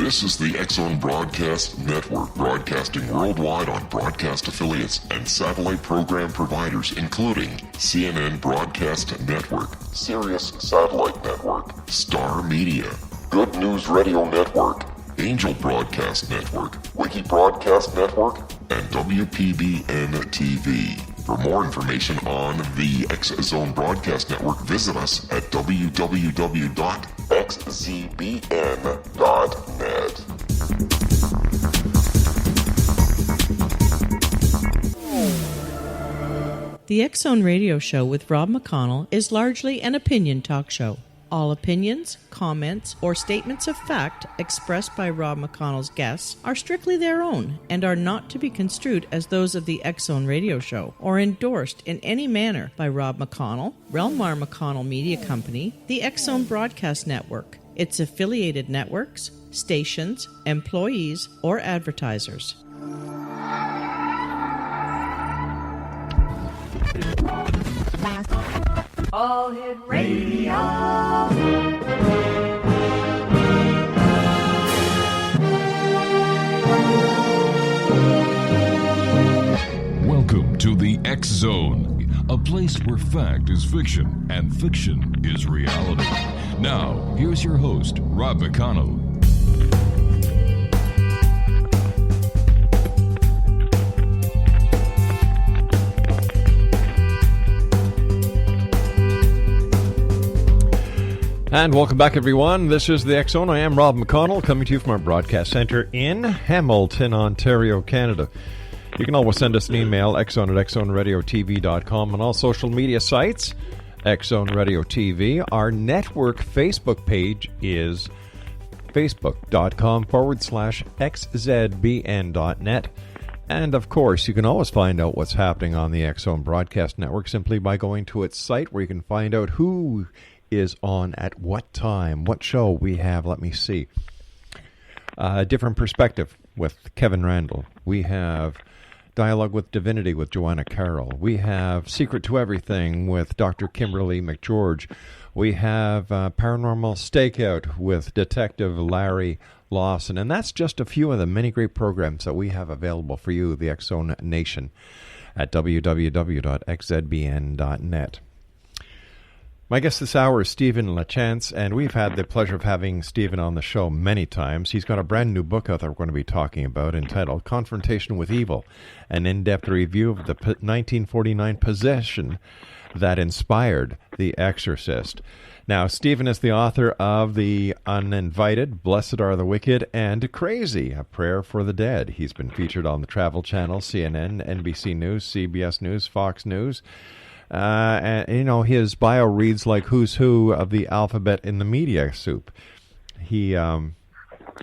This is the X-Zone Broadcast Network, broadcasting worldwide on broadcast affiliates and satellite program providers, including CNN Broadcast Network, Sirius Satellite Network, Star Media, Good News Radio Network, Angel Broadcast Network, Wiki Broadcast Network, and WPBN TV. For more information on the X-Zone Broadcast Network, visit us at www.xzbn.net. The X-Zone Radio Show with Rob McConnell is largely an opinion talk show. All opinions, comments, or statements of fact expressed by Rob McConnell's guests are strictly their own and are not to be construed as those of the X-Zone Radio Show or endorsed in any manner by Rob McConnell, Relmar McConnell Media Company, the X-Zone Broadcast Network, its affiliated networks, stations, employees, or advertisers. All Hit Radio. Welcome to the X-Zone, a place where fact is fiction and fiction is reality. Now, here's your host, Rob McConnell. And welcome back, everyone. This is the X-Zone. I am Rob McConnell, coming to you from our broadcast center in Hamilton, Ontario, Canada. You can always send us an email, xzone@xzoneradiotv.com, on all social media sites, X-Zone Radio TV. Our network Facebook page is facebook.com/xzbn.net. And, of course, you can always find out what's happening on the X-Zone Broadcast Network simply by going to its site, where you can find out who is on at what time, what show we have. Let me see. Different Perspective with Kevin Randall. We have Dialogue with Divinity with Joanna Carroll. We have Secret to Everything with Dr. Kimberly McGeorge. We have Paranormal Stakeout with Detective Larry Lawson. And that's just a few of the many great programs that we have available for you, the X-Zone Nation, at www.xzbn.net. My guest this hour is Stephen Lachance, and we've had the pleasure of having Stephen on the show many times. He's got a brand new book out that we're going to be talking about entitled Confrontation with Evil, an in-depth review of the 1949 possession that inspired The Exorcist. Now, Stephen is the author of The Uninvited, Blessed Are the Wicked, and Crazy, A Prayer for the Dead. He's been featured on the Travel Channel, CNN, NBC News, CBS News, Fox News. And, you know, his bio reads like who's who of the alphabet in the media soup. He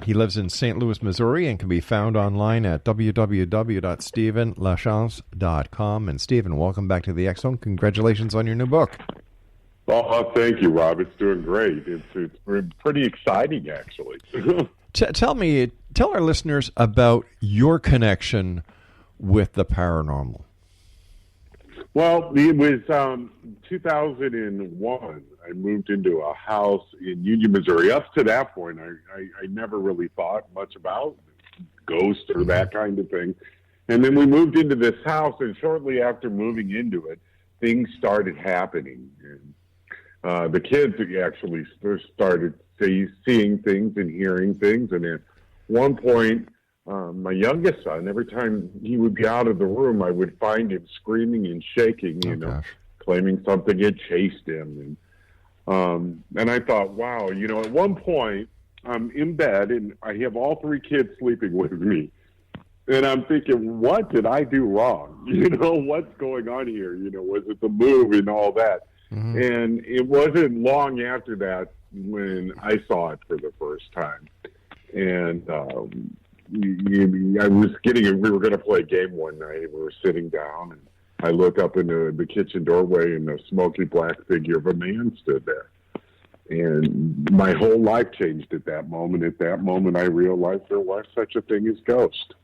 lives in St. Louis, Missouri, and can be found online at www.stephenlachance.com. And Stephen, welcome back to the X-Zone. Congratulations on your new book. Oh, thank you, Rob. It's doing great. It's pretty exciting, actually. Tell our listeners about your connection with the paranormal. Well, it was 2001. I moved into a house in Union, Missouri. Up to that point, I never really thought much about ghosts or that kind of thing. And then we moved into this house, and shortly after moving into it, things started happening. And the kids actually started seeing things and hearing things. And at one point, my youngest son, every time he would be out of the room, I would find him screaming and shaking, claiming something had chased him. And I thought, wow, at one point I'm in bed and I have all three kids sleeping with me. And I'm thinking, what did I do wrong? What's going on here? Was it the move and all that? Mm-hmm. And it wasn't long after that when I saw it for the first time. And, we were going to play a game one night, and we were sitting down, and I look up into the kitchen doorway, and a smoky black figure of a man stood there. And my whole life changed at that moment. At that moment, I realized there was such a thing as ghost.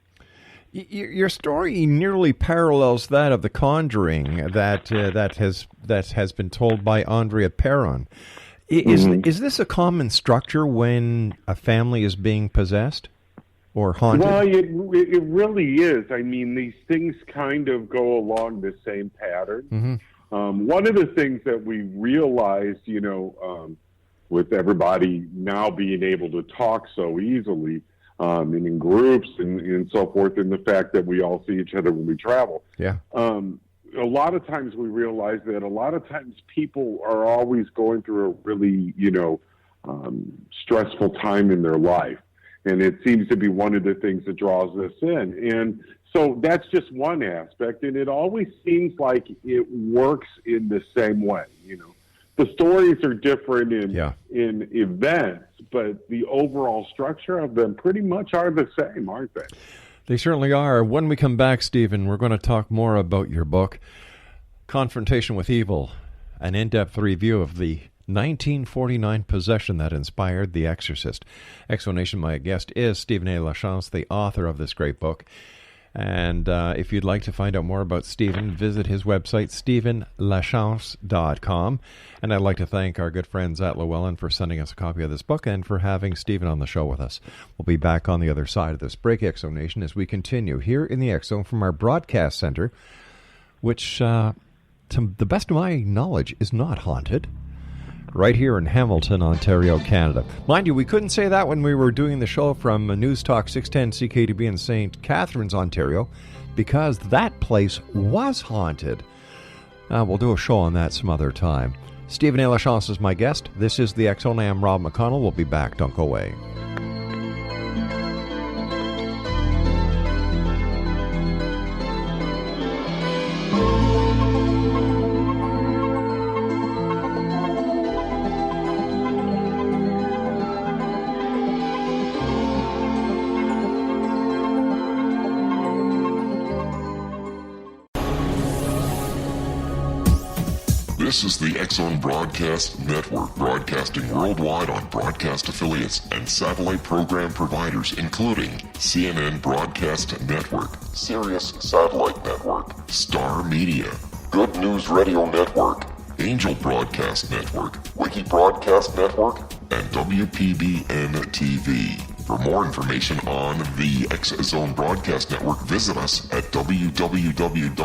Your story nearly parallels that of The Conjuring that has been told by Andrea Perron. Is this a common structure when a family is being possessed or haunted? Well, it really is. I mean, these things kind of go along the same pattern. One of the things that we realized, with everybody now being able to talk so easily, and in groups and so forth, and the fact that we all see each other when we travel. Yeah. A lot of times we realize that a lot of times people are always going through a really, stressful time in their life. And it seems to be one of the things that draws us in. And so that's just one aspect. And it always seems like it works in the same way. The stories are different in events, but the overall structure of them pretty much are the same, aren't they? They certainly are. When we come back, Stephen, we're going to talk more about your book, Confrontation with Evil, an in-depth review of the 1949 possession that inspired The Exorcist. Exonation, my guest, is Stephen A. Lachance, the author of this great book. And if you'd like to find out more about Stephen, visit his website, stephenlachance.com. And I'd like to thank our good friends at Llewellyn for sending us a copy of this book and for having Stephen on the show with us. We'll be back on the other side of this break, Exonation, as we continue here in the X Zone from our broadcast center, which, to the best of my knowledge, is not haunted. Right here in Hamilton, Ontario, Canada. Mind you, we couldn't say that when we were doing the show from News Talk 610 CKDB in St. Catharines, Ontario, because that place was haunted. We'll do a show on that some other time. Stephen A. Lachance is my guest. This is the X Zone. I am Rob McConnell. We'll be back. Don't go away. This is the X Zone Broadcast Network, broadcasting worldwide on broadcast affiliates and satellite program providers, including CNN Broadcast Network, Sirius Satellite Network, Star Media, Good News Radio Network, Angel Broadcast Network, Wiki Broadcast Network, and WPBN TV. For more information on the X Zone Broadcast Network, visit us at www.xzbn.net.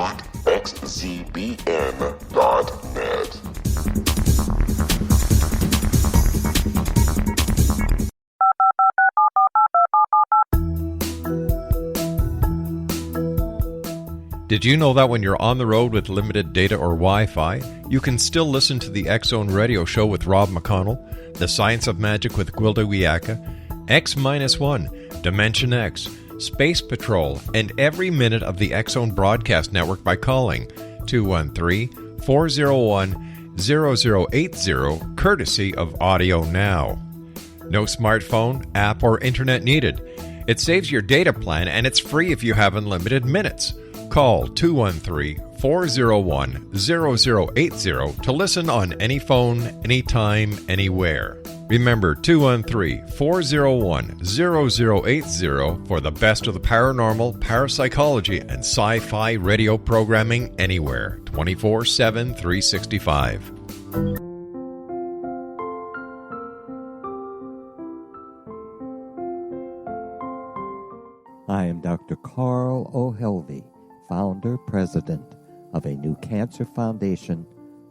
Did you know that when you're on the road with limited data or Wi-Fi, you can still listen to the X Zone Radio Show with Rob McConnell, The Science of Magic with Gwilda Wiyaka, X-1, Dimension X, Space Patrol, and every minute of the X Zone Broadcast Network by calling 213-401-0080, courtesy of Audio Now. No smartphone, app, or internet needed. It saves your data plan, and it's free if you have unlimited minutes. Call 213-401-0080 to listen on any phone, anytime, anywhere. Remember, 213-401-0080 for the best of the paranormal, parapsychology, and sci-fi radio programming anywhere, 24/7, 365. I am Dr. Carl O'Helvey, founder, president of a new cancer foundation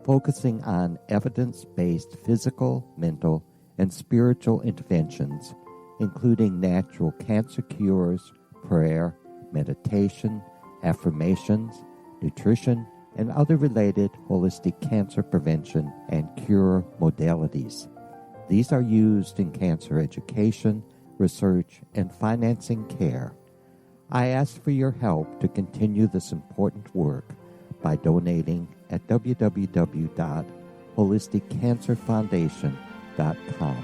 focusing on evidence-based physical, mental, and spiritual interventions, including natural cancer cures, prayer, meditation, affirmations, nutrition, and other related holistic cancer prevention and cure modalities. These are used in cancer education, research, and financing care. I ask for your help to continue this important work by donating at www.holisticcancerfoundation.com.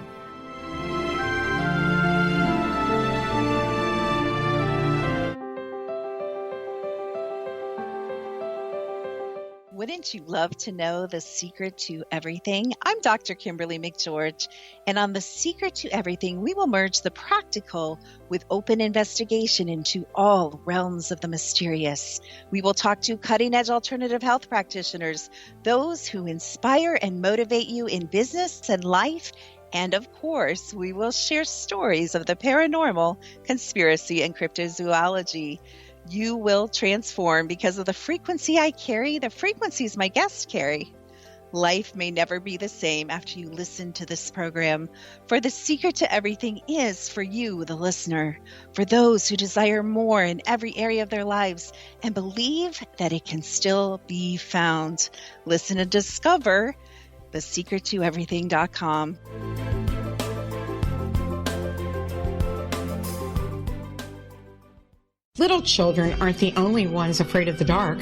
Wouldn't Wouldn't you love to know the secret to everything? I'm Dr. Kimberly McGeorge, and on The Secret to Everything, we will merge the practical with open investigation into all realms of the mysterious. We will talk to cutting-edge alternative health practitioners, those who inspire and motivate you in business and life, and of course, we will share stories of the paranormal, conspiracy, and cryptozoology. You will transform because of the frequency I carry, the frequencies my guests carry. Life may never be the same after you listen to this program, for the secret to everything is for you, the listener, for those who desire more in every area of their lives and believe that it can still be found. Listen and discover thesecrettoeverything.com. Little children aren't the only ones afraid of the dark.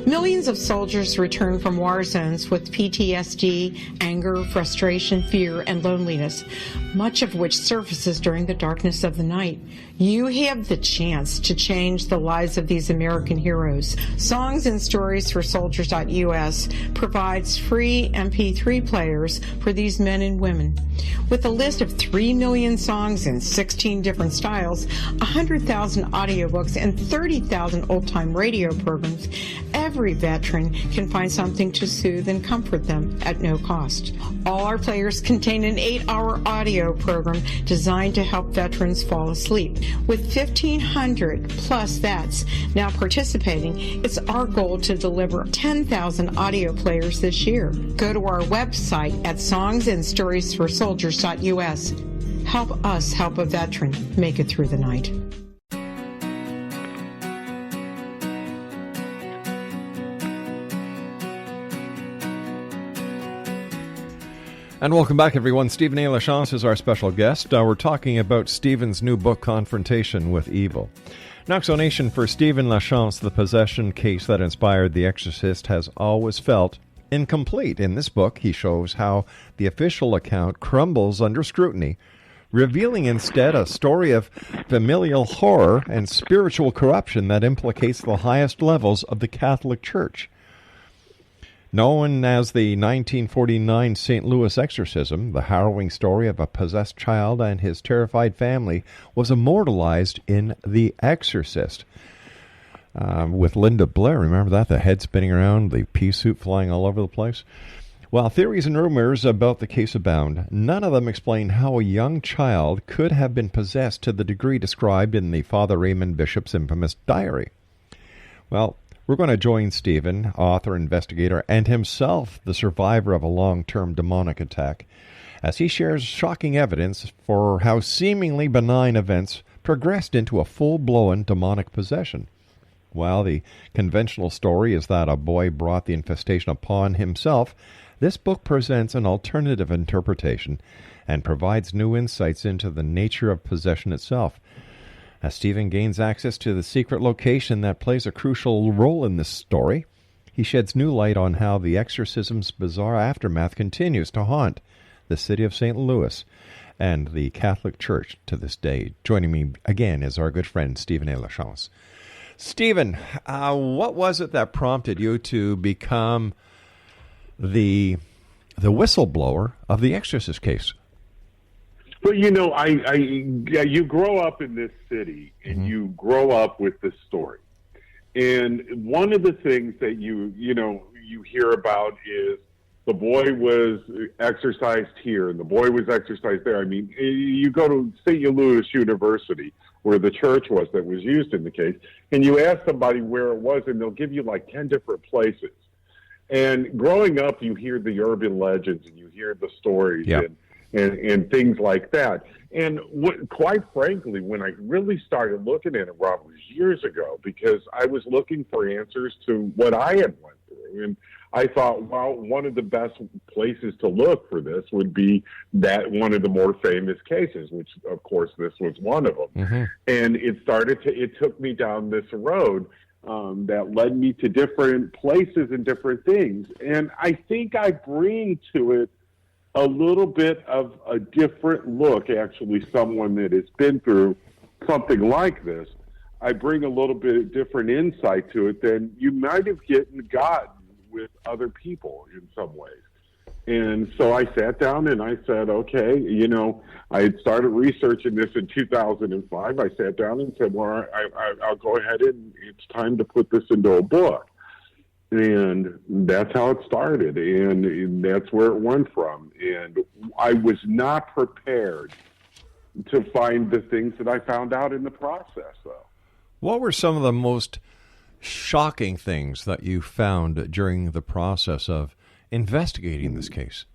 Millions of soldiers return from war zones with PTSD, anger, frustration, fear, and loneliness, much of which surfaces during the darkness of the night. You have the chance to change the lives of these American heroes. Songs and Stories for Soldiers.us provides free MP3 players for these men and women. With a list of 3 million songs in 16 different styles, 100,000 audiobooks, and 30,000 old-time radio programs, every veteran can find something to soothe and comfort them at no cost. All our players contain an 8-hour audio program designed to help veterans fall asleep. With 1,500 plus vets now participating, it's our goal to deliver 10,000 audio players this year. Go to our website at songsandstoriesforsoldiers.us. Help us help a veteran make it through the night. And welcome back, everyone. Stephen A. Lachance is our special guest. We're talking about Stephen's new book, Confrontation with Evil. Now, explanation for Stephen Lachance, the possession case that inspired The Exorcist has always felt incomplete. In this book, he shows how the official account crumbles under scrutiny, revealing instead a story of familial horror and spiritual corruption that implicates the highest levels of the Catholic Church. Known as the 1949 St. Louis exorcism, the harrowing story of a possessed child and his terrified family was immortalized in The Exorcist. With Linda Blair, remember that? The head spinning around, the pea soup flying all over the place. While theories and rumors about the case abound, none of them explain how a young child could have been possessed to the degree described in the Father Raymond Bishop's infamous diary. Well, we're going to join Stephen, author, investigator, and himself the survivor of a long-term demonic attack, as he shares shocking evidence for how seemingly benign events progressed into a full-blown demonic possession. While the conventional story is that a boy brought the infestation upon himself, this book presents an alternative interpretation and provides new insights into the nature of possession itself. As Stephen gains access to the secret location that plays a crucial role in this story, he sheds new light on how the exorcism's bizarre aftermath continues to haunt the city of St. Louis and the Catholic Church to this day. Joining me again is our good friend, Stephen A. Lachance. Stephen, what was it that prompted you to become the whistleblower of the Exorcist case? But, you know, you grow up in this city, and you grow up with this story. And one of the things that you hear about is the boy was exorcised here, and the boy was exorcised there. I mean, you go to St. Louis University, where the church was that was used in the case, and you ask somebody where it was, and they'll give you like 10 different places. And growing up, you hear the urban legends, and you hear the stories, and things like that. And quite frankly, when I really started looking at it, Rob, was years ago, because I was looking for answers to what I had went through. And I thought, well, one of the best places to look for this would be that one of the more famous cases, which, of course, this was one of them. And it took me down this road that led me to different places and different things. And I think I bring to it a little bit of a different look, actually, someone that has been through something like this. I bring a little bit of different insight to it than you might have gotten with other people in some ways. And so I sat down and I said, okay, I had started researching this in 2005. I sat down and said, well, I'll go ahead and it's time to put this into a book. And that's how it started. And that's where it went from. And I was not prepared to find the things that I found out in the process, though. What were some of the most shocking things that you found during the process of investigating this case?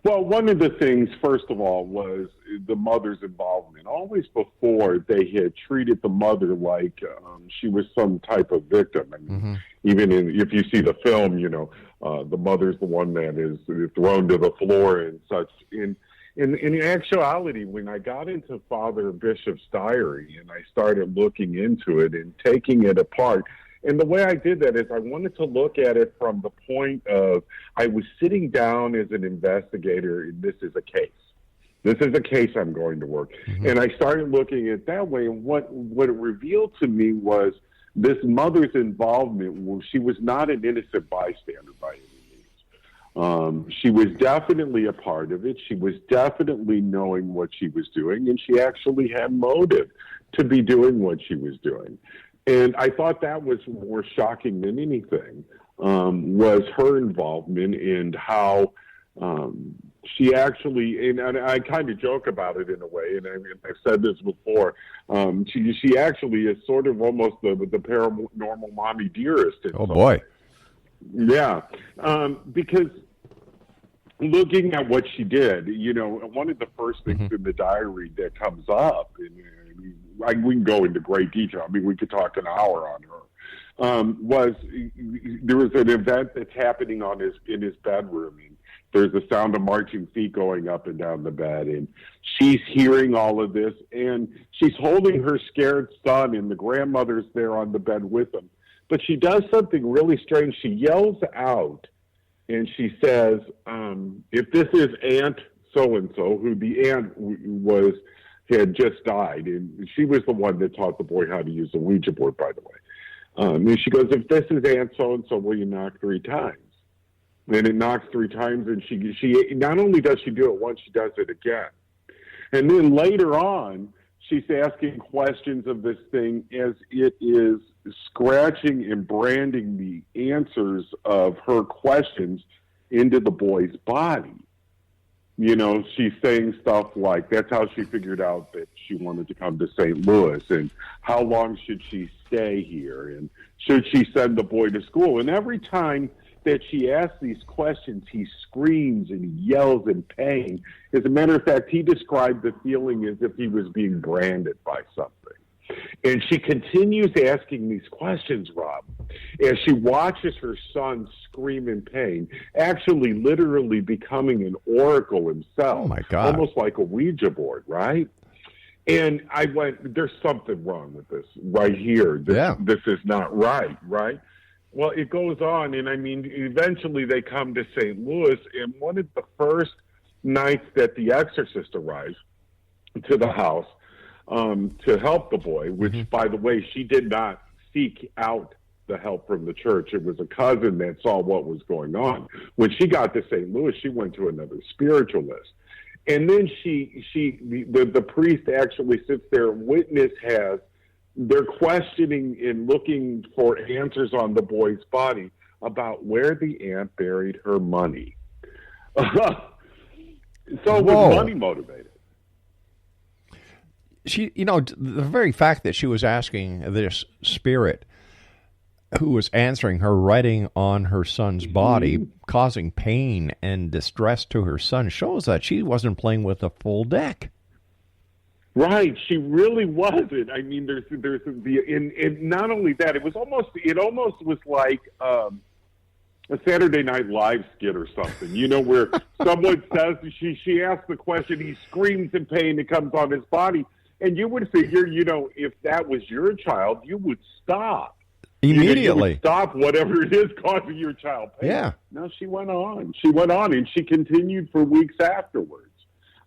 Well, one of the things, first of all, was the mother's involvement. Always before, they had treated the mother like she was some type of victim. I mean, even if you see the film, the mother's the one that is thrown to the floor and such. In actuality, when I got into Father Bishop's diary and I started looking into it and taking it apart, and the way I did that is I wanted to look at it from the point of I was sitting down as an investigator, and this is a case. This is a case I'm going to work. And I started looking at it that way, and what it revealed to me was this mother's involvement. She was not an innocent bystander by any means. She was definitely a part of it. She was definitely knowing what she was doing, and she actually had motive to be doing what she was doing. And I thought that was more shocking than anything, was her involvement and how she actually, and I kind of joke about it in a way, and I've said this before, she actually is sort of almost the paranormal mommy dearest. Oh, boy. Yeah, because looking at what she did, one of the first things in the diary that comes up, and we can go into great detail. I mean, we could talk an hour on her. Was there was an event that's happening in his bedroom, and there's the sound of marching feet going up and down the bed, and she's hearing all of this, and she's holding her scared son, and the grandmother's there on the bed with him. But she does something really strange. She yells out, and she says, "If this is Aunt so-and-so," who the aunt had just died, and she was the one that taught the boy how to use the Ouija board, by the way. And she goes, "If this is Aunt so-and-so, will you knock 3 times?" And it knocks 3 times, and she not only does she do it once, she does it again. And then later on, she's asking questions of this thing as it is scratching and branding the answers of her questions into the boy's body. She's saying stuff like, that's how she figured out that she wanted to come to St. Louis, and how long should she stay here, and should she send the boy to school? And every time that she asks these questions, he screams and he yells in pain. As a matter of fact, he described the feeling as if he was being branded by something. And she continues asking these questions, Rob, as she watches her son scream in pain, actually literally becoming an oracle himself. Oh, my God. Almost like a Ouija board, right? And I went, there's something wrong with this right here. This is not right? Well, it goes on, and I mean, eventually they come to St. Louis, and one of the first nights that the Exorcist arrives to the house, to help the boy, which, by the way, she did not seek out the help from the church. It was a cousin that saw what was going on. When she got to St. Louis, she went to another spiritualist. And then the priest actually sits there, and witness they're questioning and looking for answers on the boy's body about where the aunt buried her money. So it was money motivated. She, the very fact that she was asking this spirit who was answering her, writing on her son's body, causing pain and distress to her son, shows that she wasn't playing with a full deck. Right, she really wasn't. I mean, there's and not only that, it almost was like a Saturday Night Live skit or something, where someone says she asks the question, he screams in pain, it comes on his body. And you would figure, if that was your child, you would stop. Immediately. You would stop whatever it is causing your child pain. Yeah. No, she went on. She went on, and she continued for weeks afterwards,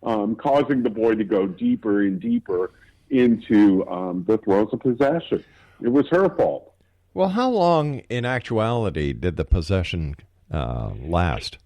causing the boy to go deeper and deeper into the throes of possession. It was her fault. Well, how long in actuality did the possession last?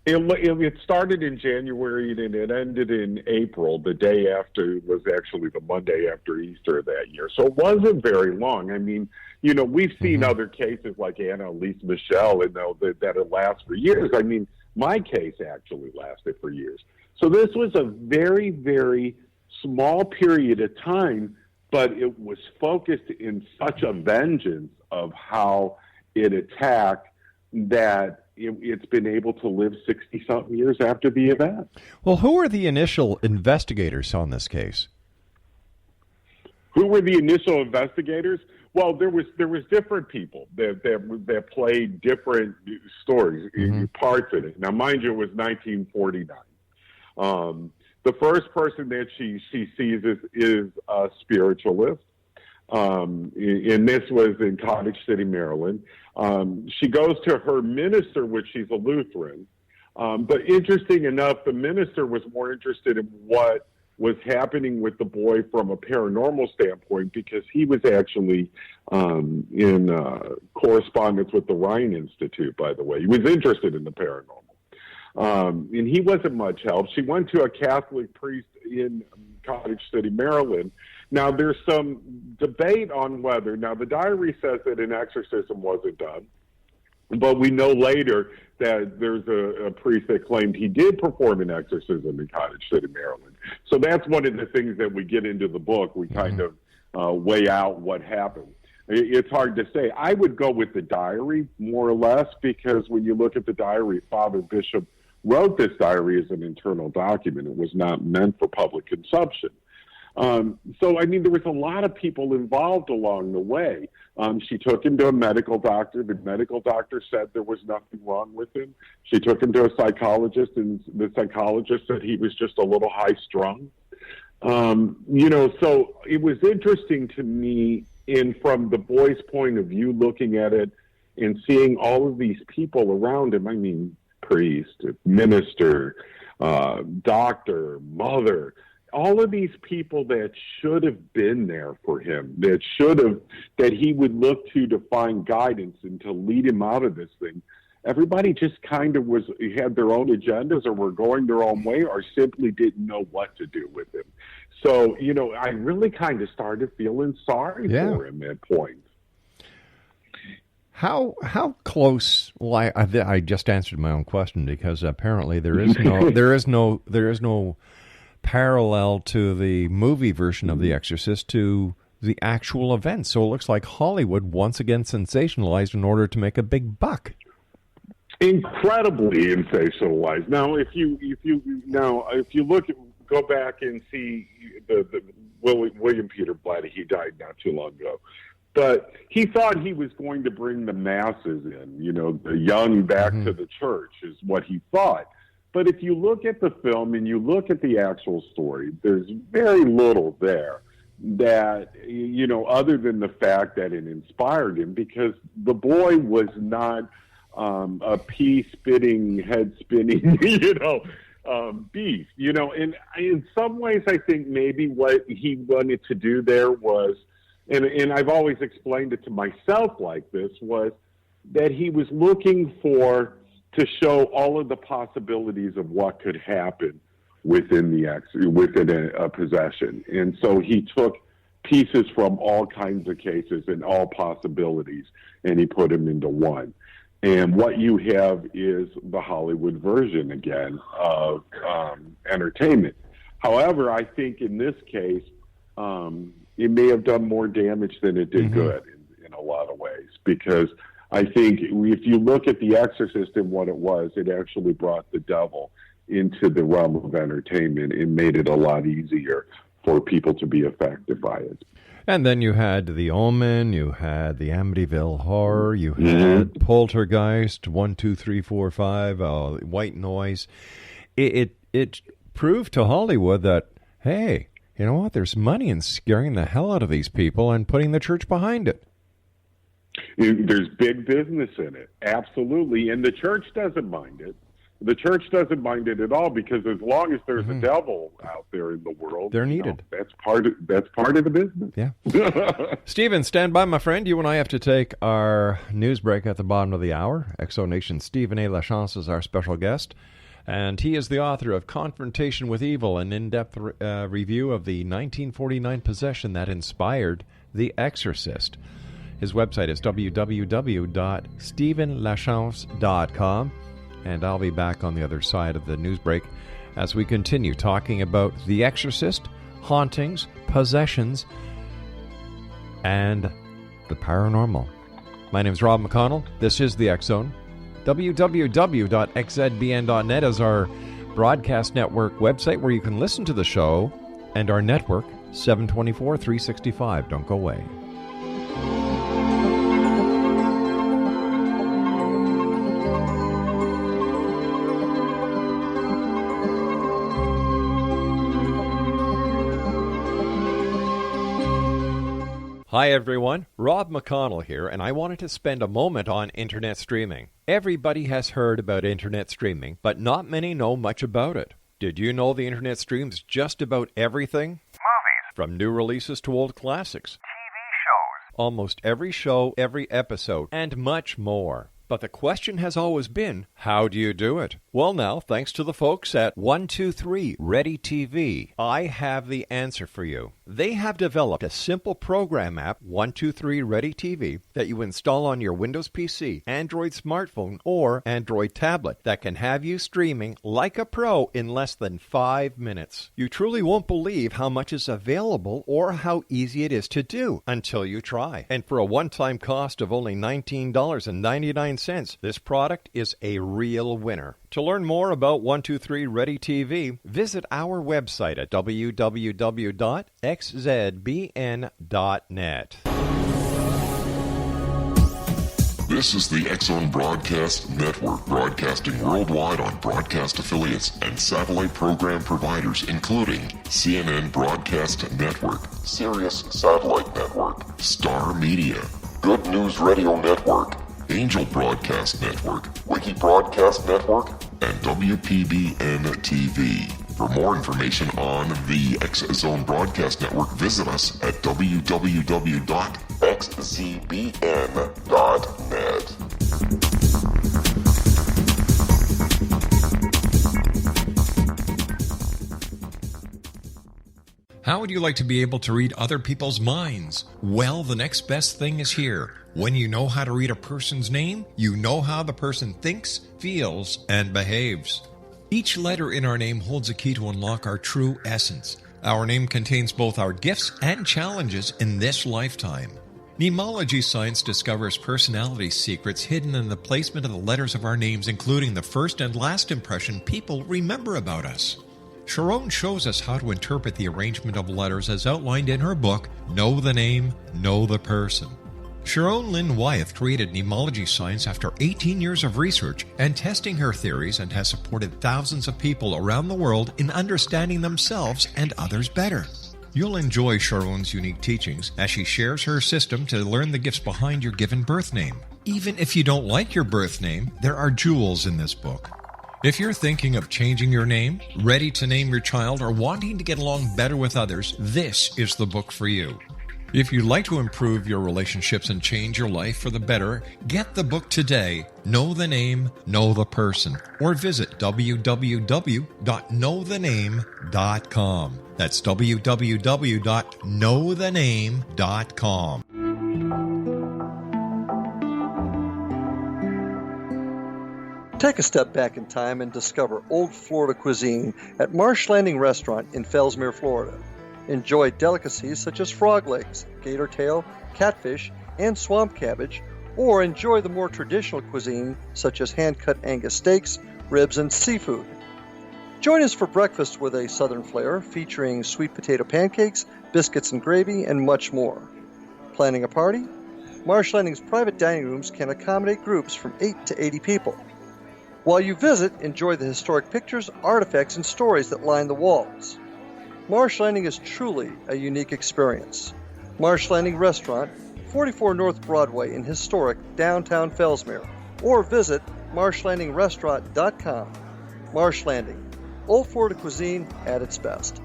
It started in January and it ended in April. The day after was actually the Monday after Easter that year. So it wasn't very long. I mean, we've seen other cases like Annalise Michel and that it lasts for years. I mean, my case actually lasted for years. So this was a very, very small period of time, but it was focused in such a vengeance of how it attacked that it's been able to live 60-something years after the event. Well, who were the initial investigators on this case? Who were the initial investigators? Well, there was different people that played different stories, parts in it. Now, mind you, it was 1949. The first person that she sees is a spiritualist. And this was in Cottage City, Maryland. She goes to her minister, which she's a Lutheran. But interesting enough, the minister was more interested in what was happening with the boy from a paranormal standpoint because he was actually in correspondence with the Rhine Institute, by the way. He was interested in the paranormal. And he wasn't much help. She went to a Catholic priest in Cottage City, Maryland. Now, there's some debate on whether, now the diary says that an exorcism wasn't done, but we know later that there's a priest that claimed he did perform an exorcism in Cottage City, Maryland. So that's one of the things that we get into the book. We kind of weigh out what happened. It's hard to say. I would go with the diary, more or less, because when you look at the diary, Father Bishop wrote this diary as an internal document. It was not meant for public consumption. So, I mean, there was a lot of people involved along the way. She took him to a medical doctor. The medical doctor said there was nothing wrong with him. She took him to a psychologist, and the psychologist said he was just a little high-strung. So it was interesting to me, from the boy's point of view, looking at it and seeing all of these people around him. I mean, priest, minister, doctor, mother, all of these people that should have been there for him, that he would look to find guidance and to lead him out of this thing. Everybody just kind of had their own agendas or were going their own way or simply didn't know what to do with him. So, I really kind of started feeling sorry for him at points. How close? Well, I just answered my own question because apparently there is no parallel to the movie version of The Exorcist to the actual event. So it looks like Hollywood once again sensationalized in order to make a big buck. Incredibly sensationalized. Now, if you go back and see the William Peter Blatty, he died not too long ago. But he thought he was going to bring the masses in, the young back to the church is what he thought. But if you look at the film and you look at the actual story, there's very little there that, other than the fact that it inspired him, because the boy was not a pea-spitting, head-spinning, beast, And in some ways, I think maybe what he wanted to do there was, and I've always explained it to myself like this, was that he was looking to show all of the possibilities of what could happen within a possession. And so he took pieces from all kinds of cases and all possibilities, and he put them into one. And what you have is the Hollywood version, again, of entertainment. However, I think in this case, it may have done more damage than it did good in a lot of ways, because I think if you look at The Exorcist and what it was, it actually brought the devil into the realm of entertainment and made it a lot easier for people to be affected by it. And then you had The Omen, you had the Amityville Horror, you had Poltergeist, 1, 2, 3, 4, 5, White Noise. It proved to Hollywood that, hey, you know what, there's money in scaring the hell out of these people and putting the church behind it. There's big business in it, absolutely, and the church doesn't mind it. The church doesn't mind it at all, because as long as there's a devil out there in the world, they're needed. That's part of the business. Yeah. Stephen, stand by, my friend. You and I have to take our news break at the bottom of the hour. Exonation Stephen A. Lachance is our special guest, and he is the author of Confrontation with Evil, an in-depth review of the 1949 possession that inspired The Exorcist. His website is www.stephenlachance.com. And I'll be back on the other side of the news break as we continue talking about The Exorcist, hauntings, possessions, and the paranormal. My name is Rob McConnell. This is The X Zone. www.xzbn.net is our broadcast network website where you can listen to the show, and our network, 724-365. Don't go away. Hi everyone, Rob McConnell here, and I wanted to spend a moment on internet streaming. Everybody has heard about internet streaming, but not many know much about it. Did you know the internet streams just about everything? Movies. From new releases to old classics. TV shows. Almost every show, every episode, and much more. But the question has always been, how do you do it? Well now, thanks to the folks at 123 Ready TV, I have the answer for you. They have developed a simple program app, 123 Ready TV, that you install on your Windows PC, Android smartphone, or Android tablet that can have you streaming like a pro in less than 5 minutes. You truly won't believe how much is available or how easy it is to do until you try. And for a one-time cost of only $19.99, this product is a real winner. To learn more about 123 Ready TV, visit our website at www.xzbn.net. This is the X Zone Broadcast Network, broadcasting worldwide on broadcast affiliates and satellite program providers, including CNN Broadcast Network, Sirius Satellite Network, Star Media, Good News Radio Network, Angel Broadcast Network, Wiki Broadcast Network, and WPBN TV. For more information on the X Zone Broadcast Network, visit us at www.xzbn.net. How would you like to be able to read other people's minds? Well, the next best thing is here. When you know how to read a person's name, you know how the person thinks, feels, and behaves. Each letter in our name holds a key to unlock our true essence. Our name contains both our gifts and challenges in this lifetime. Mnemology science discovers personality secrets hidden in the placement of the letters of our names, including the first and last impression people remember about us. Sharon shows us how to interpret the arrangement of letters as outlined in her book, Know the Name, Know the Person. Sharon Lynn Wyeth created mnemology science after 18 years of research and testing her theories, and has supported thousands of people around the world in understanding themselves and others better. You'll enjoy Sharon's unique teachings as she shares her system to learn the gifts behind your given birth name. Even if you don't like your birth name, there are jewels in this book. If you're thinking of changing your name, ready to name your child, or wanting to get along better with others, this is the book for you. If you'd like to improve your relationships and change your life for the better, get the book today, Know the Name, Know the Person, or visit www.knowthename.com. That's www.knowthename.com. Take a step back in time and discover old Florida cuisine at Marsh Landing Restaurant in Fellsmere, Florida. Enjoy delicacies such as frog legs, gator tail, catfish, and swamp cabbage, or enjoy the more traditional cuisine such as hand-cut Angus steaks, ribs, and seafood. Join us for breakfast with a southern flair featuring sweet potato pancakes, biscuits and gravy, and much more. Planning a party? Marsh Landing's private dining rooms can accommodate groups from 8 to 80 people. While you visit, enjoy the historic pictures, artifacts, and stories that line the walls. Marsh Landing is truly a unique experience. Marsh Landing Restaurant, 44 North Broadway in historic downtown Fellsmere, or visit marshlandingrestaurant.com Marsh Landing, Old Florida cuisine at its best.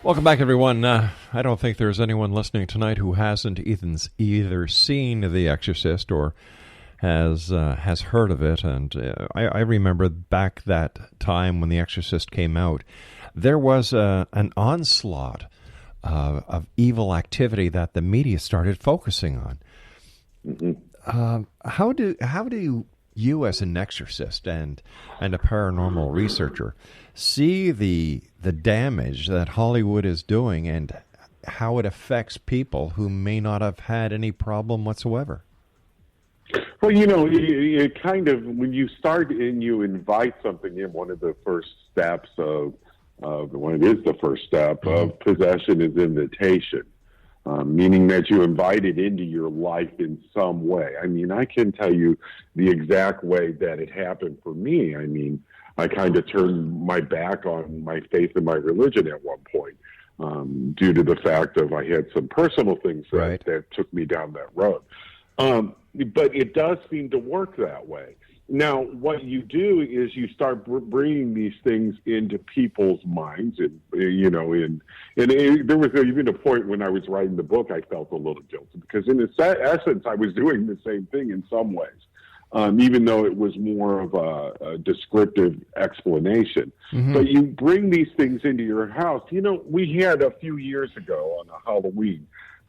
Welcome back, everyone. I don't think there's anyone listening tonight who hasn't either seen The Exorcist or has heard of it. And I remember back that time when The Exorcist came out, there was an onslaught of evil activity that the media started focusing on. Mm-hmm. How do you, as an exorcist and a paranormal researcher, see the damage that Hollywood is doing and how it affects people who may not have had any problem whatsoever? Well, it kind of, when you start and you invite something in, one of the first steps of possession is invitation, meaning that you invite it into your life in some way. I mean, I can tell you the exact way that it happened for me. I mean, I kind of turned my back on my faith and my religion at one point due to the fact of I had some personal things that took me down that road. But it does seem to work that way. Now, what you do is you start bringing these things into people's minds, and there was even a point when I was writing the book, I felt a little guilty because, in essence, I was doing the same thing in some ways, even though it was more of a descriptive explanation. Mm-hmm. But you bring these things into your house. We had a few years ago on a Halloween.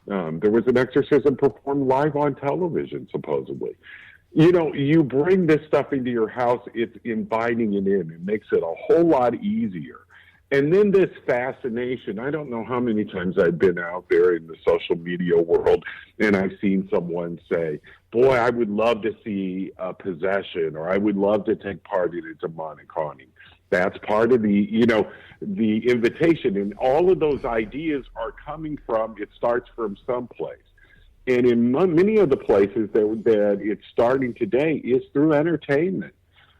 There was an exorcism performed live on television, supposedly. You bring this stuff into your house, it's inviting it in. It makes it a whole lot easier. And then this fascination, I don't know how many times I've been out there in the social media world and I've seen someone say, boy, I would love to see a possession, or I would love to take part in a demonic haunting. That's part of the invitation. And all of those ideas are coming from, it starts from someplace. And in many of the places that it's starting today is through entertainment.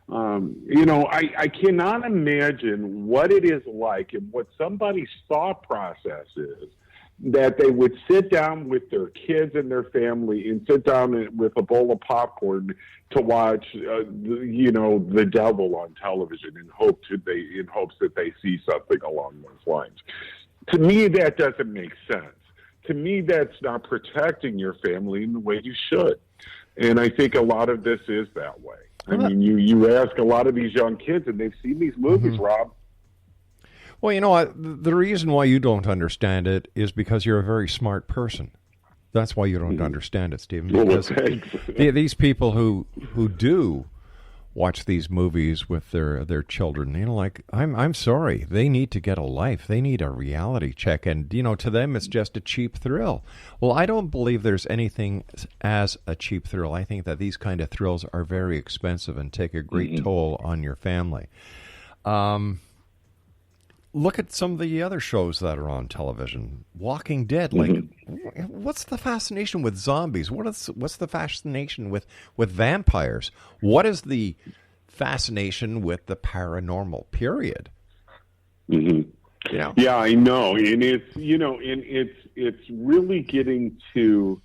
I cannot imagine what it is like and what somebody's thought process is that they would sit down with their kids and their family and sit down with a bowl of popcorn to watch, the devil on television in hopes that they see something along those lines. To me, that doesn't make sense. To me, that's not protecting your family in the way you should. And I think a lot of this is that way. I mean, you ask a lot of these young kids, and they've seen these movies, mm-hmm. Rob. Well, you know what? The reason why you don't understand it is because you're a very smart person. That's why you don't understand it, Stephen. Because these people who do watch these movies with their children, I'm sorry, they need to get a life. They need a reality check, and to them it's just a cheap thrill. Well, I don't believe there's anything as a cheap thrill. I think that these kind of thrills are very expensive and take a great toll on your family. Look at some of the other shows that are on television. Walking Dead. What's the fascination with zombies? What's the fascination with vampires? What is the fascination with the paranormal? Period. Mm-hmm. Yeah, I know, and it's really getting to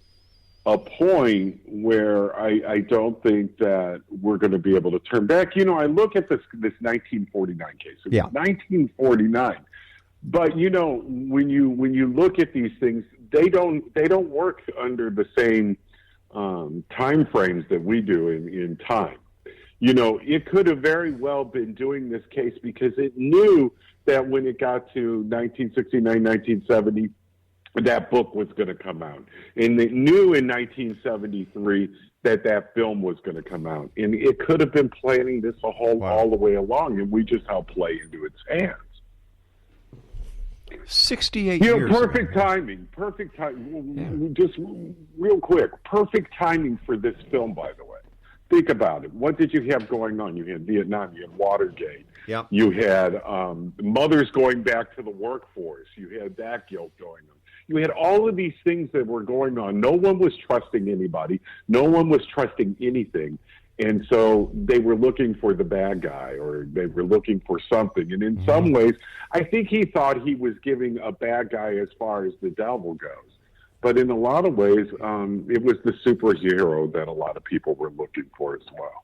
a point where I don't think that we're going to be able to turn back. I look at this 1949 case. It was 1949, but when you look at these things, they don't work under the same time frames that we do in time. It could have very well been doing this case because it knew that when it got to 1969, 1970. That book was going to come out. And it knew in 1973 that film was going to come out. And it could have been planning this all the way along, and we just helped play into its hands. 68 years. Perfect timing. Perfect timing. Yeah. Just real quick, perfect timing for this film, by the way. Think about it. What did you have going on? You had Vietnam, you had Watergate. Yep. You had mothers going back to the workforce. You had that guilt going on. You had all of these things that were going on. No one was trusting anybody. No one was trusting anything. And so they were looking for the bad guy, or they were looking for something. And in some ways, I think he thought he was giving a bad guy as far as the devil goes. But in a lot of ways, it was the superhero that a lot of people were looking for as well.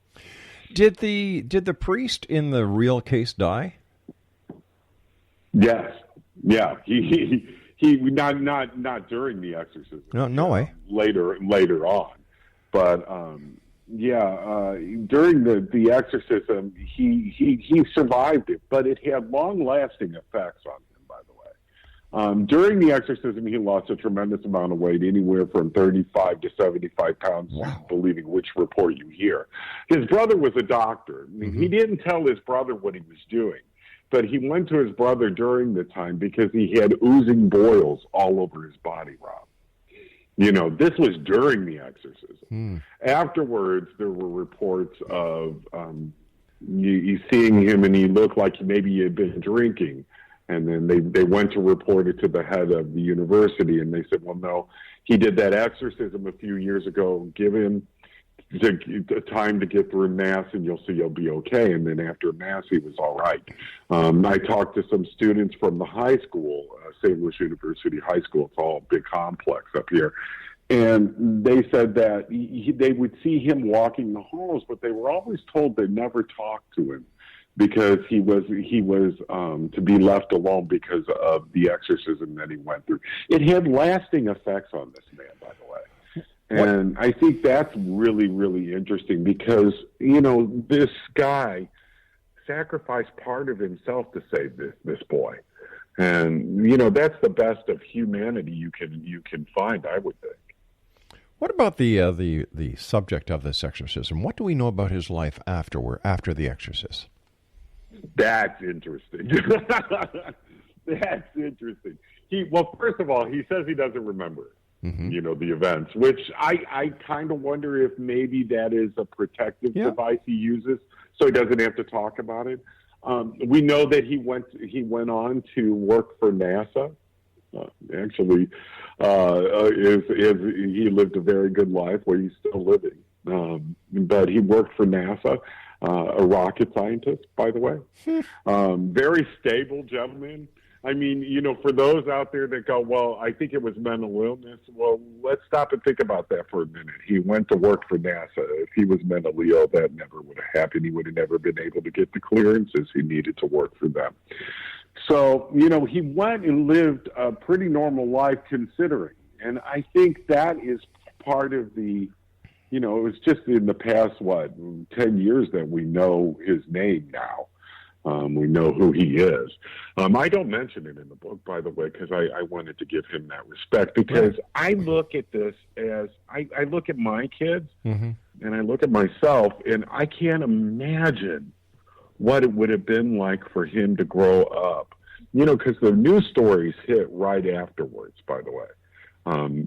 Did the priest in the real case die? Yes. Yeah. He not during the exorcism. No way. Later on. But during the exorcism, he survived it, but it had long-lasting effects on him, by the way. During the exorcism, he lost a tremendous amount of weight, anywhere from 35 to 75 pounds, believing which report you hear. His brother was a doctor. I mean, he didn't tell his brother what he was doing, but he went to his brother during the time because he had oozing boils all over his body, Rob. You know, this was during the exorcism. Afterwards, there were reports of you seeing him, and he looked like maybe he had been drinking. And then they went to report it to the head of the university, and they said, well, no, he did that exorcism a few years ago. Give him the time to get through Mass, and you'll see he'll be okay. And then after Mass, he was all right. I talked to some students from the high school, St. Louis University High School. It's all a big complex up here. And they said that they would see him walking the halls, but they were always told they never talked to him because he was to be left alone because of the exorcism that he went through. It had lasting effects on this man, by the way. And I think that's really, really interesting because, you know, this guy sacrificed part of himself to save this boy. And, you know, that's the best of humanity you can find, I would think. What about the subject of this exorcism? What do we know about his life after the exorcist? That's interesting. That's interesting. First of all, he says he doesn't remember, you know, the events, which I kind of wonder if maybe that is a protective device he uses so he doesn't have to talk about it. We know that he went on to work for NASA. Actually, he lived a very good life where he's still living. But he worked for NASA, a rocket scientist, by the way. Very stable gentleman. I mean, you know, for those out there that go, well, I think it was mental illness. Well, let's stop and think about that for a minute. He went to work for NASA. If he was mentally ill, that never would have happened. He would have never been able to get the clearances he needed to work for them. So, you know, he went and lived a pretty normal life considering. And I think that is part of the, you know, it was just in the past, 10 years that we know his name now. We know who he is. I don't mention it in the book, by the way, because I wanted to give him that respect, because I look at this as, I look at my kids and I look at myself, and I can't imagine what it would have been like for him to grow up. You know, because the news stories hit right afterwards, by the way.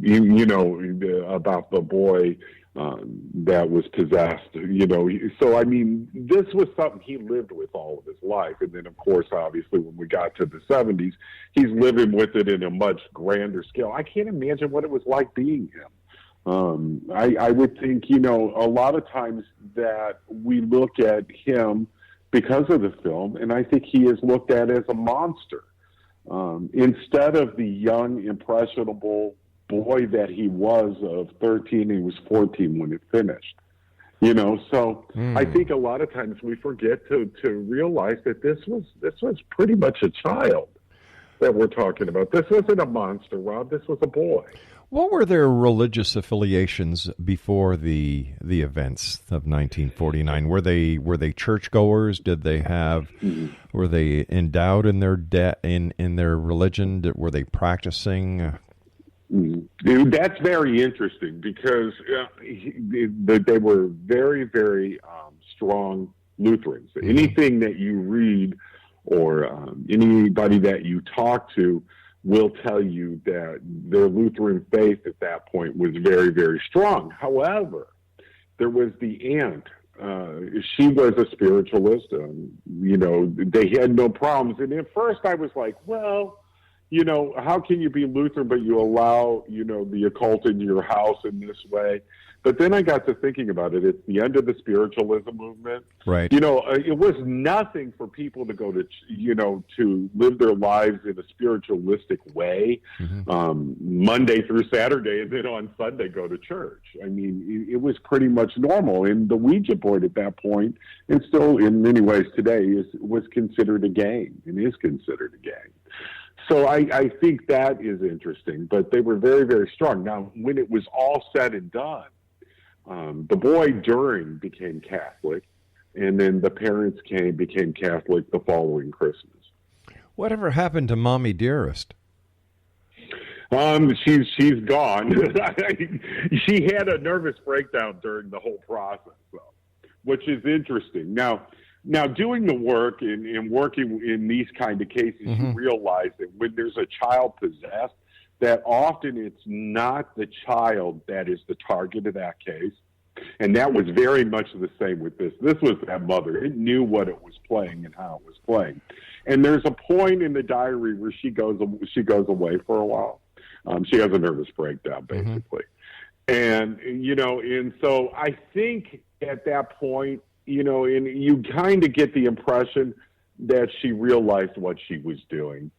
You know, about the boy that was possessed, you know. So, I mean, this was something he lived with all of his life. And then, of course, obviously, when we got to the 70s, he's living with it in a much grander scale. I can't imagine what it was like being him. I would think, you know, a lot of times that we look at him because of the film, and I think he is looked at as a monster. Instead of the young, impressionable boy that he was of 13, he was 14 when it finished. You know, so I think a lot of times we forget to realize that this was pretty much a child that we're talking about. This wasn't a monster, Rob. This was a boy. What were their religious affiliations before the events of 1949? Were they churchgoers? Did they have? Were they endowed in their in their religion? Were they practicing? That's very interesting because they were very, very strong Lutherans. Anything that you read or anybody that you talk to will tell you that their Lutheran faith at that point was very, very strong. However, there was the aunt. She was a spiritualist. You know, they had no problems. And at first I was like, well, you know, how can you be Lutheran but you allow, you know, the occult in your house in this way? But then I got to thinking about it. It's the end of the spiritualism movement. Right. You know, it was nothing for people to go to, you know, to live their lives in a spiritualistic way, Monday through Saturday, and then on Sunday go to church. I mean, it was pretty much normal. And the Ouija board at that point, and still in many ways today, was considered a game and is considered a game. So I think that is interesting. But they were very, very strong. Now, when it was all said and done, the boy during became Catholic, and then the parents became Catholic the following Christmas. Whatever happened to Mommy Dearest? She's gone. She had a nervous breakdown during the whole process, though, which is interesting. Now doing the work and working in these kind of cases, you realize that when there's a child possessed, that often it's not the child that is the target of that case. And that was very much the same with this. This was that mother. It knew what it was playing and how it was playing. And there's a point in the diary where she goes away for a while. She has a nervous breakdown, basically. And, you know, and so I think at that point, you know, and you kind of get the impression that she realized what she was doing.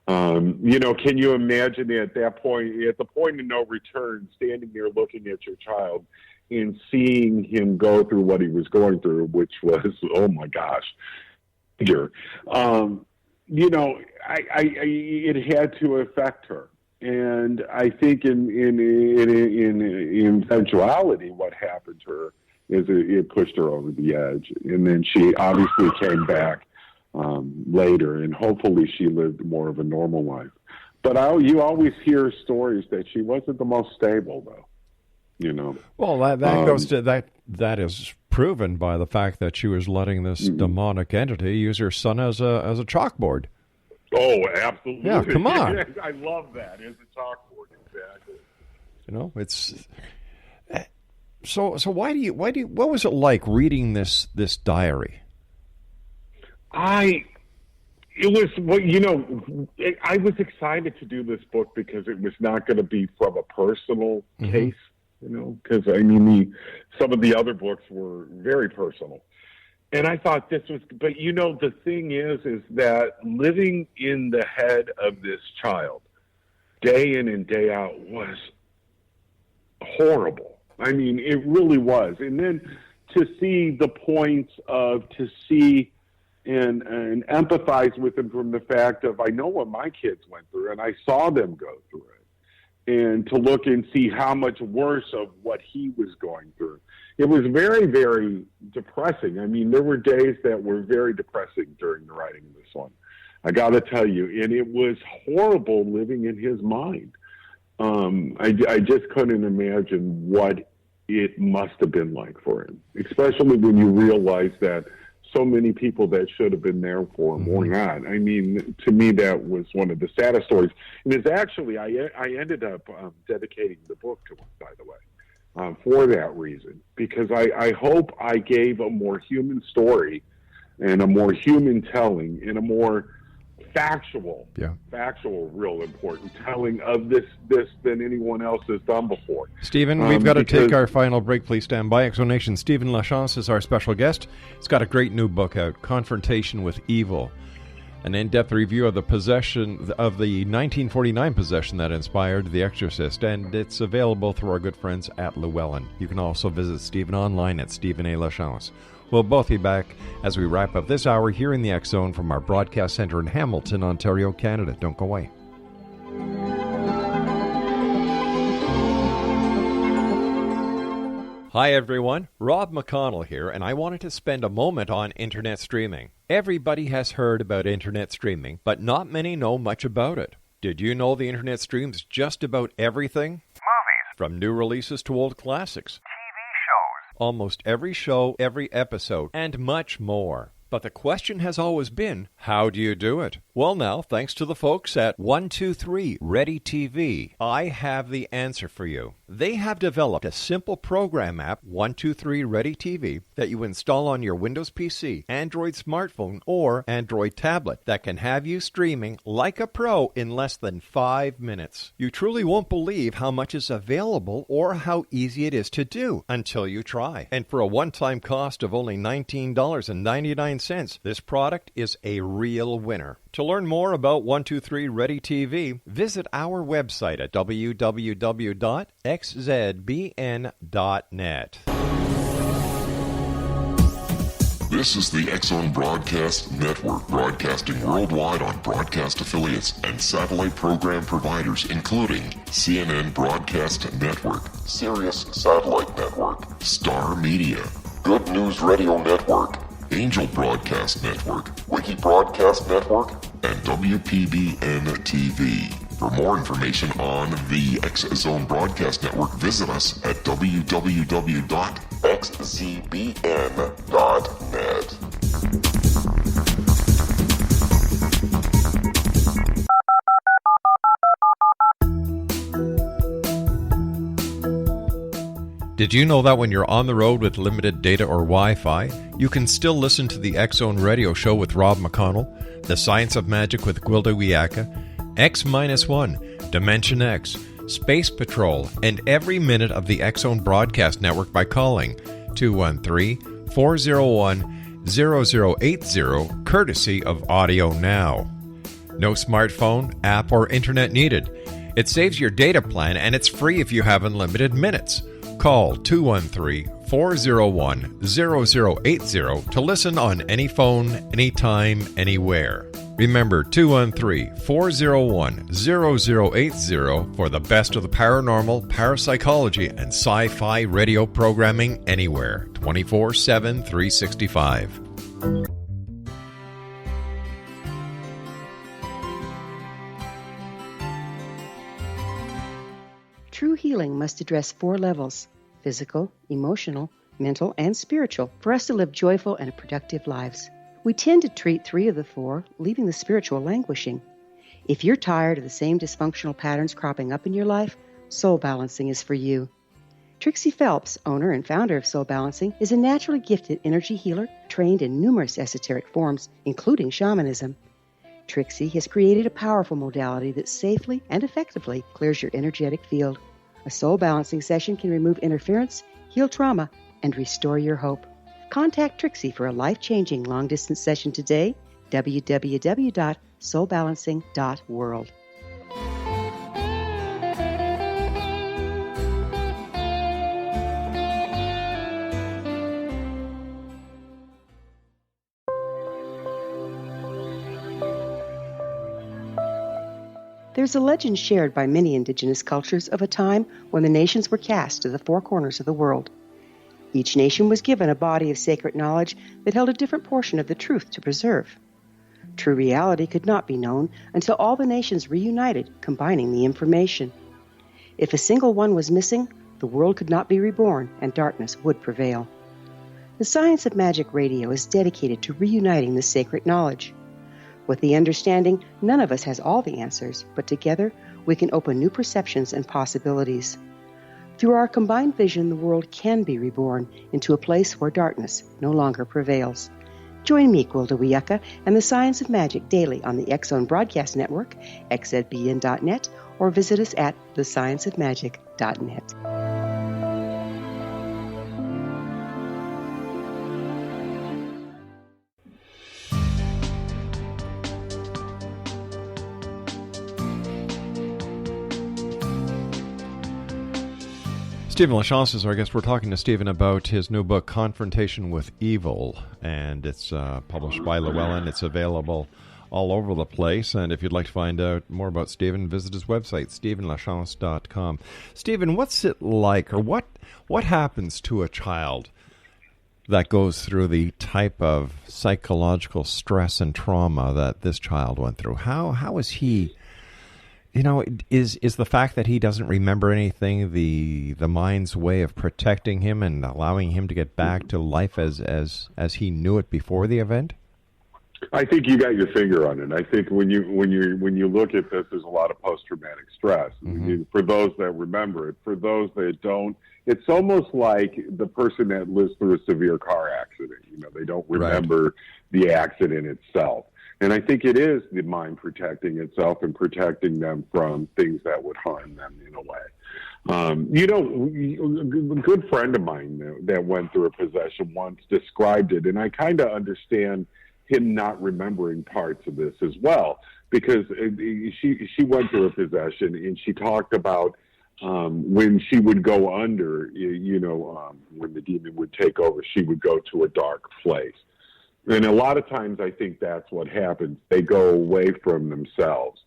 You know, can you imagine at that point, at the point of no return, standing there looking at your child and seeing him go through what he was going through, which was, oh my gosh, you know, it had to affect her. And I think in eventuality, what happened to her is it pushed her over the edge. And then she obviously came back later, and hopefully she lived more of a normal life. But you always hear stories that she wasn't the most stable, though. You know. Well, that goes to that is proven by the fact that she was letting this demonic entity use her son as a chalkboard. Oh, absolutely! Yeah, come on. I love that as a chalkboard, exactly. You know, it's so. Why do you? What was it like reading this diary? I was excited to do this book because it was not going to be from a personal case, you know, because I mean, some of the other books were very personal. And I thought this was, but you know, the thing is that living in the head of this child day in and day out was horrible. I mean, it really was. And then to see the points to see and empathize with them from the fact of, I know what my kids went through and I saw them go through it. And to look and see how much worse of what he was going through. It was very, very depressing. I mean, there were days that were very depressing during the writing of this one. I got to tell you, and it was horrible living in his mind. I just couldn't imagine what it must have been like for him, especially when you realize that so many people that should have been there for him were not. I mean, to me, that was one of the saddest stories. And it's actually, I ended up dedicating the book to him, by the way. For that reason, because I hope I gave a more human story and a more human telling and a more factual, real important telling of this than anyone else has done before. Stephen, we've got to take our final break. Please stand by. Exonation. Stephen Lachance is our special guest. He's got a great new book out, Confrontation with Evil. An in-depth review of the possession of the 1949 possession that inspired The Exorcist, and it's available through our good friends at Llewellyn. You can also visit Stephen online at Stephen A. Lachance. We'll both be back as we wrap up this hour here in the X Zone from our broadcast center in Hamilton, Ontario, Canada. Don't go away. Hi everyone, Rob McConnell here, and I wanted to spend a moment on internet streaming. Everybody has heard about internet streaming, but not many know much about it. Did you know the internet streams just about everything? Movies. From new releases to old classics. TV shows. Almost every show, every episode, and much more. But the question has always been, how do you do it? Well, now, thanks to the folks at 123 Ready TV, I have the answer for you. They have developed a simple program app, 123 Ready TV, that you install on your Windows PC, Android smartphone, or Android tablet that can have you streaming like a pro in less than 5 minutes. You truly won't believe how much is available or how easy it is to do until you try. And for a one-time cost of only $19.99, this product is a real winner. To learn more about 123 Ready TV, visit our website at www.xzbn.net. This is the X-Zone Broadcast Network, broadcasting worldwide on broadcast affiliates and satellite program providers, including CNN Broadcast Network, Sirius Satellite Network, Star Media, Good News Radio Network, Angel Broadcast Network, Wiki Broadcast Network, and WPBN TV. For more information on the X-Zone Broadcast Network, visit us at www.xzbn.net. Did you know that when you're on the road with limited data or Wi-Fi, you can still listen to the X-Zone Radio Show with Rob McConnell, The Science of Magic with Gwilda Wiyaka, X-1, Dimension X, Space Patrol, and every minute of the X-Zone Broadcast Network by calling 213-401-0080, courtesy of Audio Now. No smartphone, app, or internet needed. It saves your data plan, and it's free if you have unlimited minutes. Call 213-401-0080 to listen on any phone, anytime, anywhere. Remember 213-401-0080 for the best of the paranormal, parapsychology, and sci-fi radio programming anywhere, 24/7, 365. True healing must address 4 levels: physical, emotional, mental, and spiritual, for us to live joyful and productive lives. We tend to treat 3 of the 4, leaving the spiritual languishing. If you're tired of the same dysfunctional patterns cropping up in your life, Soul Balancing is for you. Trixie Phelps, owner and founder of Soul Balancing, is a naturally gifted energy healer trained in numerous esoteric forms, including shamanism. Trixie has created a powerful modality that safely and effectively clears your energetic field. A soul balancing session can remove interference, heal trauma, and restore your hope. Contact Trixie for a life-changing long-distance session today, www.soulbalancing.world. There's a legend shared by many indigenous cultures of a time when the nations were cast to the 4 corners of the world. Each nation was given a body of sacred knowledge that held a different portion of the truth to preserve. True reality could not be known until all the nations reunited, combining the information. If a single one was missing, the world could not be reborn and darkness would prevail. The Science of Magic Radio is dedicated to reuniting the sacred knowledge. With the understanding, none of us has all the answers, but together we can open new perceptions and possibilities. Through our combined vision, the world can be reborn into a place where darkness no longer prevails. Join me, Gwilda Wiyaka, and the Science of Magic daily on the X-Zone Broadcast Network, xzbn.net, or visit us at thescienceofmagic.net. Stephen Lachance is our guest. We're talking to Stephen about his new book, Confrontation with Evil, and it's published by Llewellyn. It's available all over the place, and if you'd like to find out more about Stephen, visit his website, stephenlachance.com. Stephen, what's it like, or what happens to a child that goes through the type of psychological stress and trauma that this child went through? How is he Is the fact that he doesn't remember anything the mind's way of protecting him and allowing him to get back to life as he knew it before the event? I think you got your finger on it. I think when you look at this, there's a lot of post-traumatic stress. Mm-hmm. For those that remember it, for those that don't, it's almost like the person that lives through a severe car accident. They don't remember the accident itself. And I think it is the mind protecting itself and protecting them from things that would harm them in a way. A good friend of mine that went through a possession once described it, and I kind of understand him not remembering parts of this as well, because she went through a possession, and she talked about when she would go under, when the demon would take over, she would go to a dark place. And a lot of times I think that's what happens. They go away from themselves.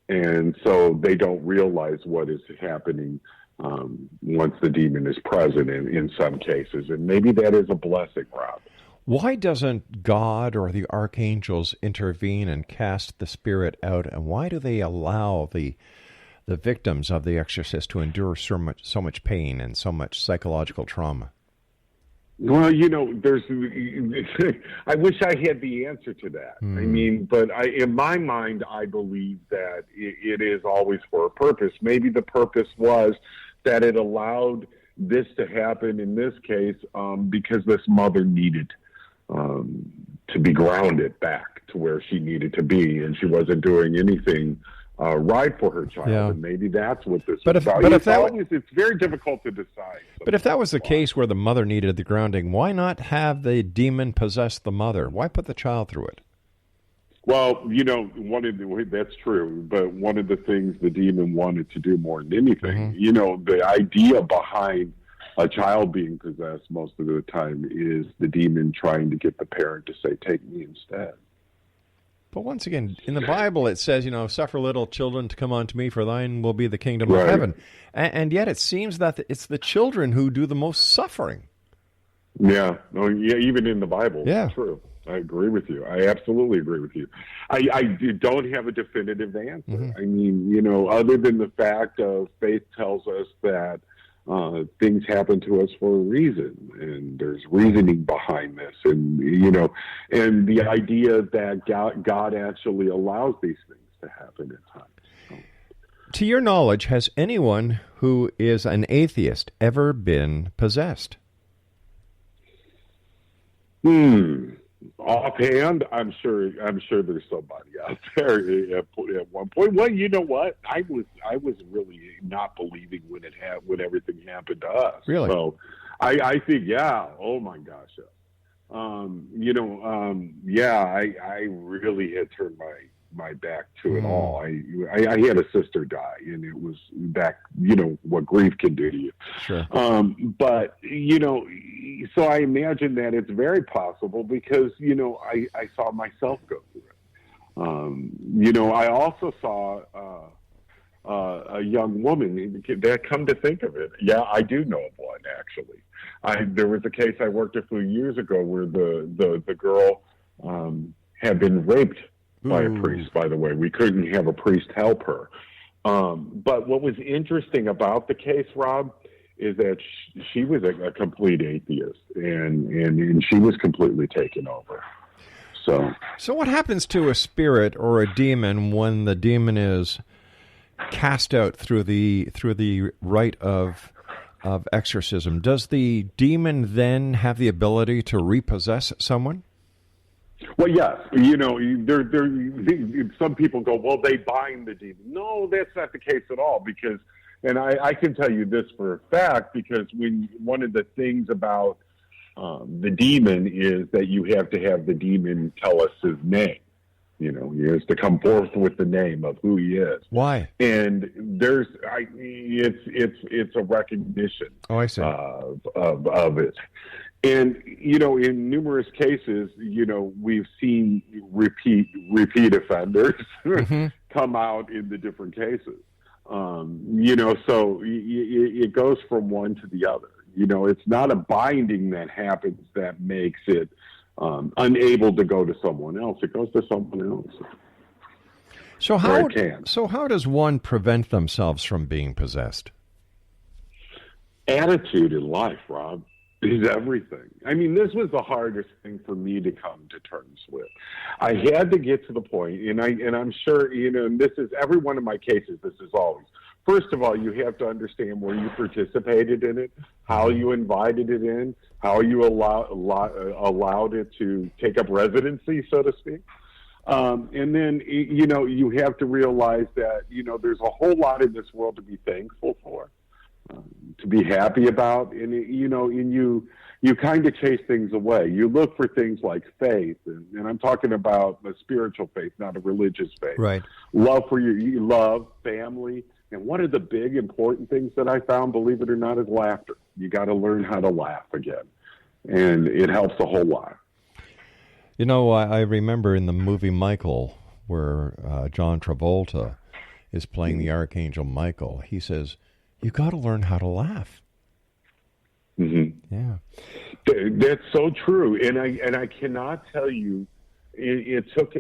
And so they don't realize what is happening once the demon is present in some cases. And maybe that is a blessing, Rob. Why doesn't God or the archangels intervene and cast the spirit out? And why do they allow the victims of the Exorcist to endure so much pain and so much psychological trauma? Well, I wish I had the answer to that. I mean, but in my mind, I believe that it is always for a purpose. Maybe the purpose was that it allowed this to happen in this case because this mother needed to be grounded back to where she needed to be, and she wasn't doing anything right for her child, and maybe that's what this is about. It's very difficult to decide. But if that was the case where the mother needed the grounding, why not have the demon possess the mother? Why put the child through it? Well, that's true, but one of the things the demon wanted to do more than anything, the idea behind a child being possessed most of the time is the demon trying to get the parent to say, "Take me instead." But once again, in the Bible it says, suffer little children to come unto me, for thine will be the kingdom of heaven. And yet it seems that it's the children who do the most suffering. Yeah. Even in the Bible. Yeah. It's true. I agree with you. I absolutely agree with you. I don't have a definitive answer. Mm-hmm. I mean, other than the fact of faith tells us that things happen to us for a reason, and there's reasoning behind this, and and the idea that God actually allows these things to happen at times. So. To your knowledge, has anyone who is an atheist ever been possessed? Offhand, I'm sure there's somebody out there at one point. Well, you know what? I was really not believing when everything happened to us. Really? So I think, yeah. Oh my gosh. I really had turned my back to it all. I had a sister die, and it was back, what grief can do to you. Sure. But, so I imagine that it's very possible because, I saw myself go through it. I also saw a young woman that, come to think of it. Yeah, I do know of one, actually. There was a case I worked a few years ago where the girl had been raped by a priest, by the way. We couldn't have a priest help her. But what was interesting about the case, Rob, is that she was a complete atheist, and she was completely taken over. So what happens to a spirit or a demon when the demon is cast out through the rite of exorcism? Does the demon then have the ability to repossess someone? Well, yes. Some people go, well, they bind the demon. No, that's not the case at all, because, and I can tell you this for a fact, because one of the things about the demon is that you have to have the demon tell us his name. He has to come forth with the name of who he is. Why? And it's a recognition. Oh, I see. Of it. And, in numerous cases, we've seen repeat offenders come out in the different cases. So it goes from one to the other. It's not a binding that happens that makes it unable to go to someone else. It goes to someone else. So how does one prevent themselves from being possessed? Attitude in life, Rob, is everything. I mean, this was the hardest thing for me to come to terms with. I had to get to the point, and I'm sure, and this is every one of my cases, this is always, first of all, you have to understand where you participated in it, how you invited it in, how you allowed it to take up residency, so to speak. And then, you have to realize that, there's a whole lot in this world to be thankful for. To be happy about, and you kind of chase things away. You look for things like faith, and I'm talking about a spiritual faith, not a religious faith. Right. Love for you love, family, and one of the big important things that I found, believe it or not, is laughter. You got to learn how to laugh again, and it helps a whole lot. I remember in the movie Michael, where John Travolta is playing the Archangel Michael, he says, you got to learn how to laugh. Mm-hmm. Yeah, that's so true, and I cannot tell you. It took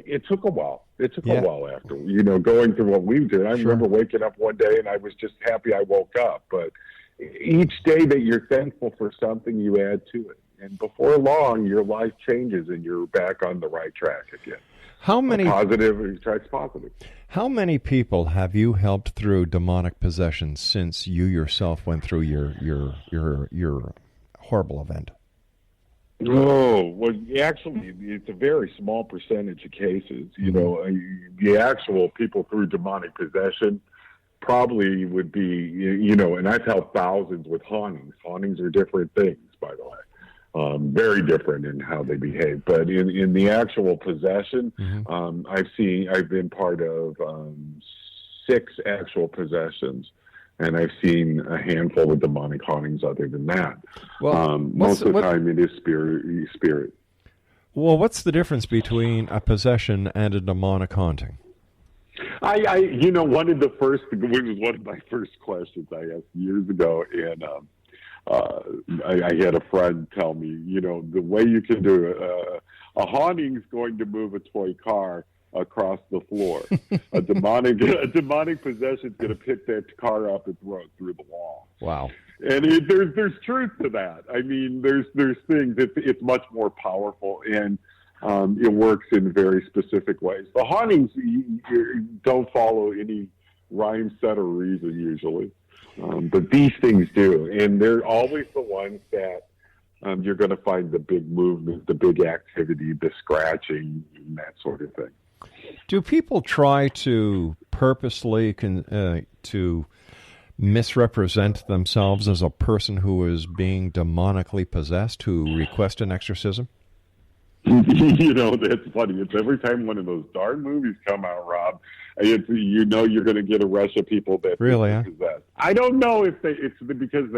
a while. It took a while after going through what we did. I remember waking up one day and I was just happy I woke up. But each day that you're thankful for something, you add to it, and before long, your life changes and you're back on the right track again. How many positive? How many people have you helped through demonic possession since you yourself went through your horrible event? Oh, well, actually, it's a very small percentage of cases. The actual people through demonic possession probably would be, and I've helped thousands with hauntings. Hauntings are different things, by the way. Very different in how they behave. But in the actual possession, I've been part of 6 actual possessions, and I've seen a handful of demonic hauntings other than that. Well, most of the time it is spirit. Well, what's the difference between a possession and a demonic haunting? One of my first questions I asked years ago, and I had a friend tell me, the way you can do a haunting is going to move a toy car across the floor. a demonic possession is going to pick that car up and throw it through the wall. Wow. And there's truth to that. I mean, there's things. It's much more powerful, and it works in very specific ways. The hauntings don't follow any rhyme, set, or reason usually. But these things do, and they're always the ones that you're going to find the big movement, the big activity, the scratching, and that sort of thing. Do people try to purposely to misrepresent themselves as a person who is being demonically possessed who request an exorcism? That's funny. It's every time one of those darn movies come out, Rob, you're going to get a rush of people that really possessed. I don't know if it's because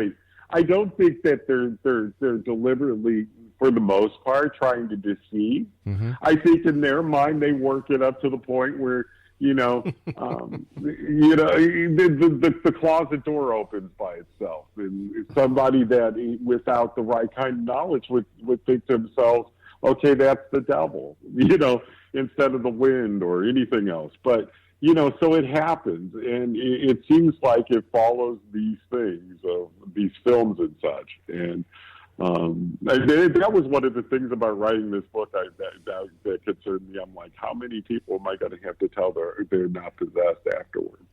I don't think that they're deliberately, for the most part, trying to deceive. Mm-hmm. I think in their mind they work it up to the point where the closet door opens by itself, and somebody that without the right kind of knowledge would think to themselves, okay, that's the devil, instead of the wind or anything else. But, so it happens. And it seems like it follows these things, these films and such. And that was one of the things about writing this book that concerned me. I'm like, how many people am I going to have to tell they're not possessed afterwards?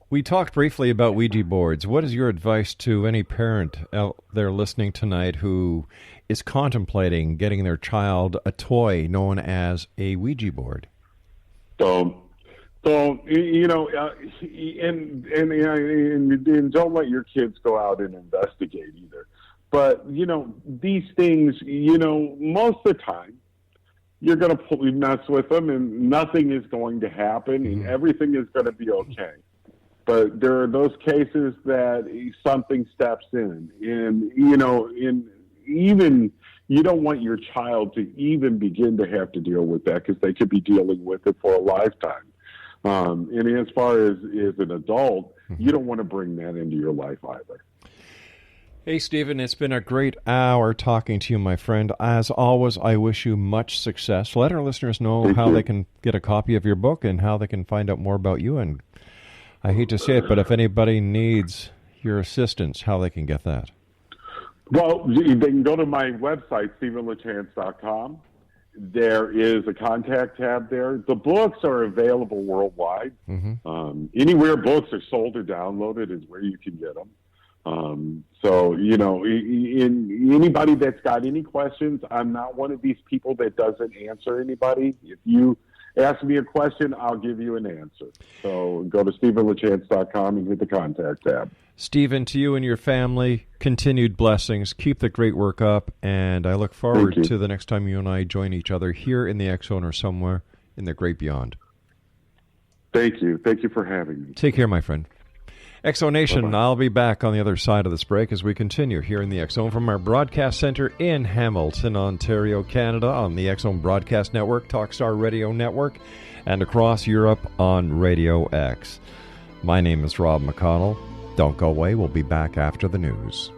We talked briefly about Ouija boards. What is your advice to any parent out there listening tonight who is contemplating getting their child a toy known as a Ouija board? And don't let your kids go out and investigate either. But, these things, most of the time, you're going to mess with them and nothing is going to happen and everything is going to be okay. But there are those cases that something steps in, and even you don't want your child to even begin to have to deal with that because they could be dealing with it for a lifetime. And as far as an adult, you don't want to bring that into your life either. Hey, Stephen, it's been a great hour talking to you, my friend. As always, I wish you much success. Let our listeners know how they can get a copy of your book and how they can find out more about you. And I hate to say it, but if anybody needs your assistance, how they can get that. Well, they can go to my website, StephenLachance.com. There is a contact tab there. The books are available worldwide. Anywhere books are sold or downloaded is where you can get them. So, anybody that's got any questions, I'm not one of these people that doesn't answer anybody. If you ask me a question, I'll give you an answer. So go to StephenLachance.com and hit the contact tab. Stephen, to you and your family, continued blessings. Keep the great work up, and I look forward to the next time you and I join each other here in the X Zone or somewhere in the great beyond. Thank you. Thank you for having me. Take care, my friend. Exonation, I'll be back on the other side of this break as we continue here in the X Zone from our broadcast center in Hamilton, Ontario, Canada, on the X Zone Broadcast Network, Talkstar Radio Network, and across Europe on Radio X. My name is Rob McConnell. Don't go away. We'll be back after the news.